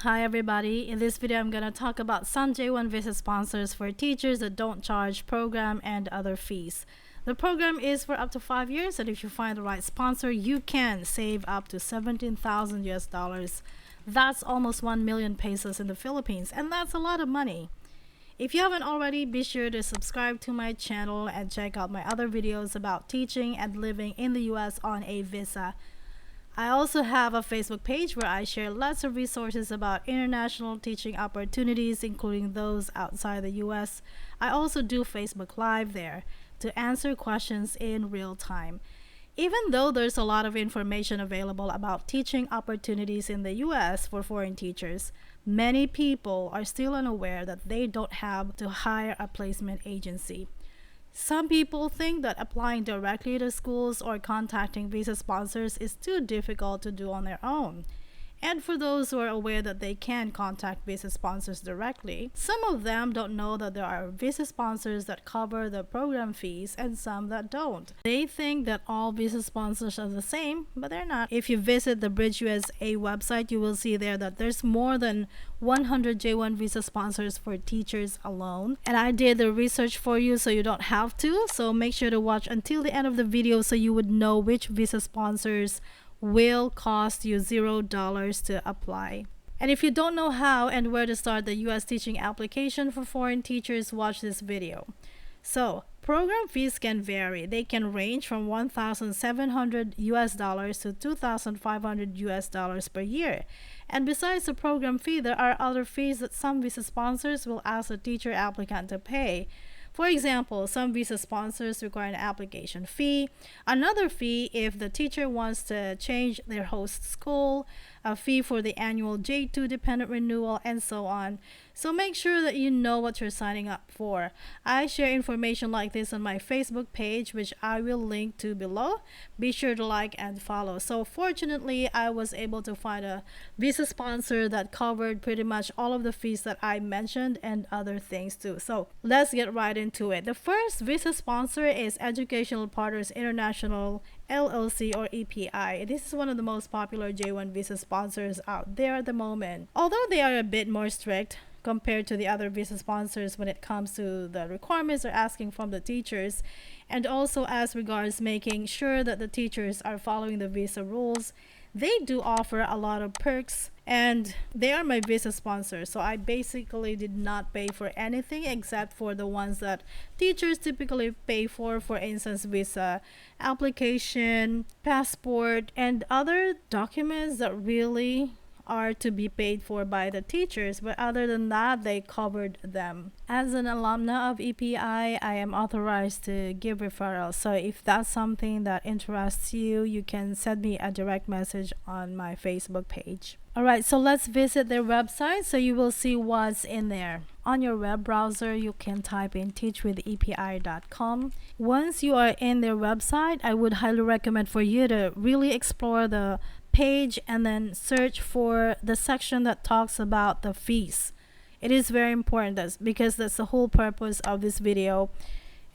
Hi everybody, in this video I'm going to talk about some J1 visa sponsors for teachers that don't charge program and other fees. The program is for up to 5 years, and if you find the right sponsor, you can save up to 17,000 US dollars. That's almost 1 million pesos in the Philippines, and that's a lot of money. If you haven't already, be sure to subscribe to my channel and check out my other videos about teaching and living in the US on a visa. I also have a Facebook page where I share lots of resources about international teaching opportunities, including those outside the US. I also do Facebook Live there to answer questions in real time. Even though there's a lot of information available about teaching opportunities in the US for foreign teachers, many people are still unaware that they don't have to hire a placement agency. Some people think that applying directly to schools or contacting visa sponsors is too difficult to do on their own. And for those who are aware that they can contact visa sponsors directly, some of them don't know that there are visa sponsors that cover the program fees and some that don't. They think that all visa sponsors are the same, but they're not. If you visit the Bridge USA website, you will see there that there's more than 100 J1 visa sponsors for teachers alone. And I did the research for you so you don't have to. So make sure to watch until the end of the video so you would know which visa sponsors will cost you $0 to apply. And if you don't know how and where to start the US teaching application for foreign teachers, watch this video. So, program fees can vary. They can range from 1,700 US dollars to 2,500 US dollars per year. And besides the program fee, there are other fees that some visa sponsors will ask the teacher applicant to pay. For example, some visa sponsors require an application fee, another fee if the teacher wants to change their host school, a fee for the annual J2 dependent renewal, and so on. So make sure that you know what you're signing up for. I share information like this on my Facebook page, which I will link to below. Be sure to like and follow. So fortunately, I was able to find a visa sponsor that covered pretty much all of the fees that I mentioned and other things too. So let's get right into it. The first visa sponsor is Educational Partners International LLC, or EPI. This is one of the most popular J1 visa sponsors out there at the moment. Although they are a bit more strict compared to the other visa sponsors when it comes to the requirements they're asking from the teachers, and also as regards making sure that the teachers are following the visa rules, they do offer a lot of perks, and they are my visa sponsors, so I basically did not pay for anything except for the ones that teachers typically pay for instance, visa application, passport, and other documents that really are to be paid for by the teachers, but other than that, they covered them. As an alumna of EPI, I am authorized to give referrals, so if that's something that interests you, you can send me a direct message on my Facebook page. Alright, so let's visit their website so you will see what's in there. On your web browser, you can type in teachwithepi.com. Once you are in their website, I would highly recommend for you to really explore the page and then search for the section that talks about the fees. It is very important because that's the whole purpose of this video.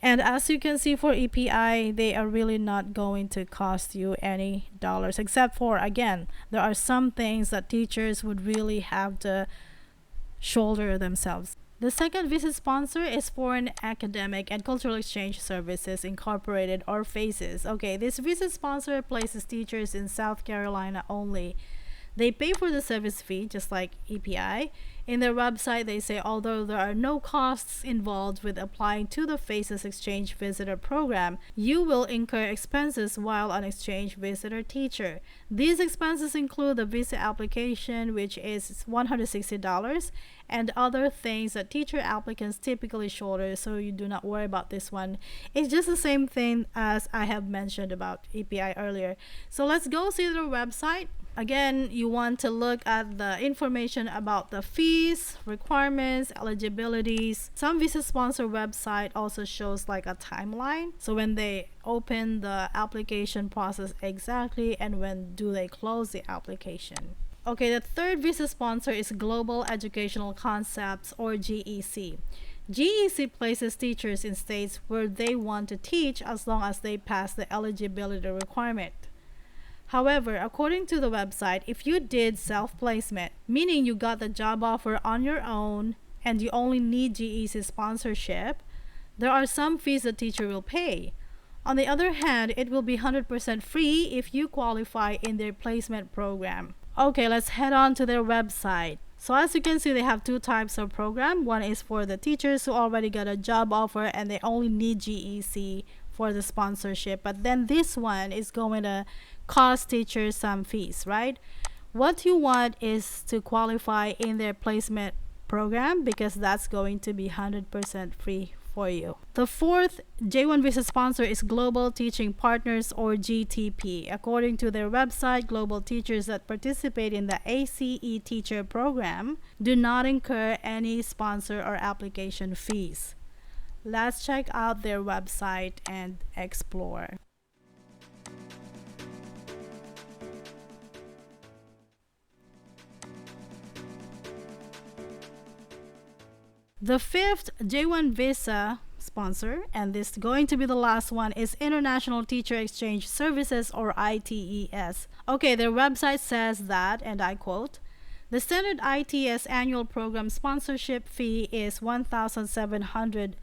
And as you can see for EPI, they are really not going to cost you any dollars, except for, again, there are some things that teachers would really have to shoulder themselves. The second visa sponsor is Foreign Academic and Cultural Exchange Services Incorporated, or FACES. Okay, this visa sponsor places teachers in South Carolina only. They pay for the service fee just like EPI. In their website, they say although there are no costs involved with applying to the FACES Exchange Visitor Program, you will incur expenses while an exchange visitor teacher. These expenses include the visa application, which is $160, and other things that teacher applicants typically shoulder, so you do not worry about this one. It's just the same thing as I have mentioned about EPI earlier. So let's go see their website. Again, you want to look at the information about the fees, requirements, eligibilities. Some visa sponsor website also shows like a timeline. So when they open the application process exactly and when do they close the application. Okay, the third visa sponsor is Global Educational Concepts, or GEC. GEC places teachers in states where they want to teach as long as they pass the eligibility requirement. However, according to the website, if you did self-placement, meaning you got the job offer on your own and you only need GEC sponsorship, there are some fees the teacher will pay. On the other hand, it will be 100% free if you qualify in their placement program. Okay, let's head on to their website. So as you can see, they have two types of program. One is for the teachers who already got a job offer and they only need GEC for the sponsorship. But then this one is going to cost teachers some fees, right? What you want is to qualify in their placement program because that's going to be 100% free for you. The fourth J1 visa sponsor is Global Teaching Partners, or GTP. According to their website, global teachers that participate in the ACE teacher program do not incur any sponsor or application fees. Let's check out their website and explore. The fifth J1 visa sponsor, and this is going to be the last one, is International Teacher Exchange Services, or ITES. Okay, their website says that, and I quote, the standard ITS annual program sponsorship fee is $1,700,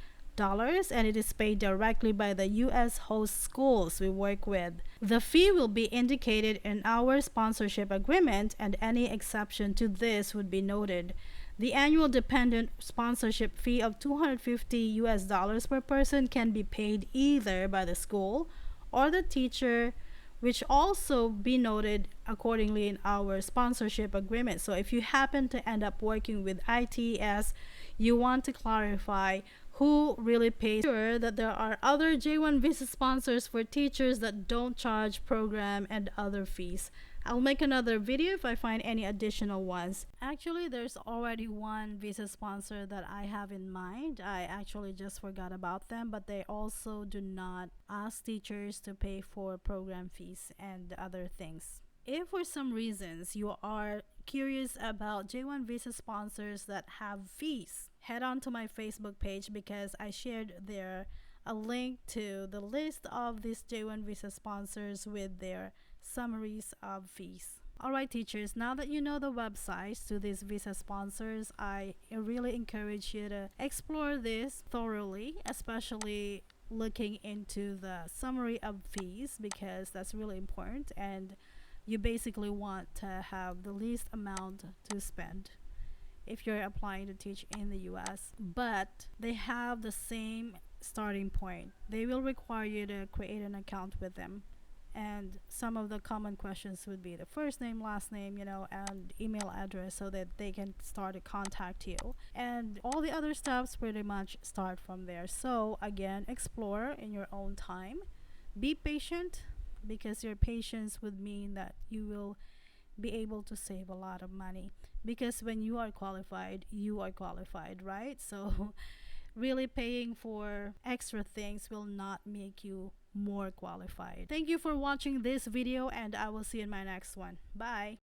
and it is paid directly by the U.S. host schools we work with. The fee will be indicated in our sponsorship agreement, and any exception to this would be noted. The annual dependent sponsorship fee of $250 per person can be paid either by the school or the teacher, which also be noted accordingly in our sponsorship agreement. So if you happen to end up working with ITS, you want to clarify who really pays. Sure that there are other J1 visa sponsors for teachers that don't charge program and other fees. I'll make another video if I find any additional ones. Actually, there's already one visa sponsor that I have in mind. I actually just forgot about them, but they also do not ask teachers to pay for program fees and other things. If for some reasons you are curious about J1 visa sponsors that have fees, head on to my Facebook page because I shared there a link to the list of these J1 visa sponsors with their summaries of fees. Alright teachers, now that you know the websites to these visa sponsors, I really encourage you to explore this thoroughly, especially looking into the summary of fees because that's really important, and you basically want to have the least amount to spend if you're applying to teach in the US. But they have the same starting point. They will require you to create an account with them. And some of the common questions would be the first name, last name, and email address so that they can start to contact you. And all the other steps pretty much start from there. So again, explore in your own time. Be patient because your patience would mean that you will be able to save a lot of money. Because when you are qualified, right? So really paying for extra things will not make you more qualified. Thank you for watching this video, and I will see you in my next one. Bye.